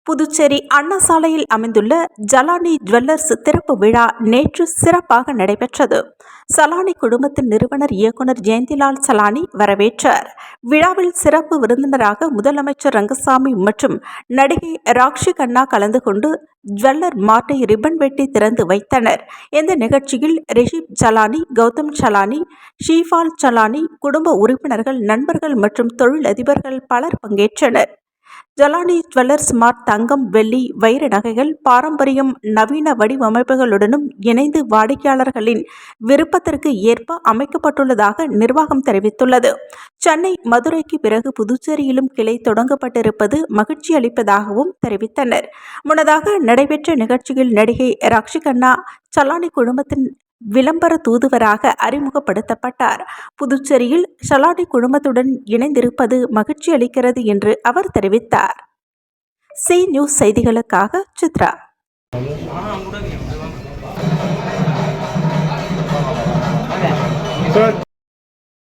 புதுச்சேரி அண்ணா சாலையில் அமைந்துள்ள ஜலானி ஜுவல்லர்ஸ் திறப்பு விழா நேற்று சிறப்பாக நடைபெற்றது. சலானி குழுமத்தின் நிறுவனர் இயக்குனர் ஜெயந்திலால் சலானி வரவேற்றார். விழாவில் சிறப்பு விருந்தினராக முதலமைச்சர் ரங்கசாமி மற்றும் நடிகை ராக்ஷி கண்ணா கலந்து கொண்டு ஜுவல்லர் மார்ட்டை ரிப்பன் வெட்டி திறந்து வைத்தனர். இந்த நிகழ்ச்சியில் ரிஷிப் சலானி, கௌதம் சலானி, ஷீஃபால் சலானி குடும்ப உறுப்பினர்கள், நண்பர்கள் மற்றும் தொழிலதிபர்கள் பலர் பங்கேற்றனர். ஜலானி ஜுவல்லர்ஸ் மார்ட் தங்கம், வெள்ளி, வைர நகைகள் பாரம்பரியம், நவீன வடிவமைப்புகளுடனும் இணைந்து வாடிக்கையாளர்களின் விருப்பத்திற்கு ஏற்ப அமைக்கப்பட்டுள்ளதாக நிர்வாகம் தெரிவித்துள்ளது. சென்னை, மதுரைக்கு பிறகு புதுச்சேரியிலும் கிளை தொடங்கப்பட்டிருப்பது மகிழ்ச்சி அளிப்பதாகவும் தெரிவித்தனர். முன்னதாக நடைபெற்ற நிகழ்ச்சியில் நடிகை ராக்ஷி கண்ணா சலானி குழுமத்தின் விளம்பர தூதுவராக அறிமுகப்படுத்தப்பட்டார். புதுச்சேரியில் சலானி குழுமத்துடன் இணைந்திருப்பது மகிழ்ச்சி அளிக்கிறது என்று அவர் தெரிவித்தார். சி நியூஸ் செய்திகளுக்காக சித்ரா.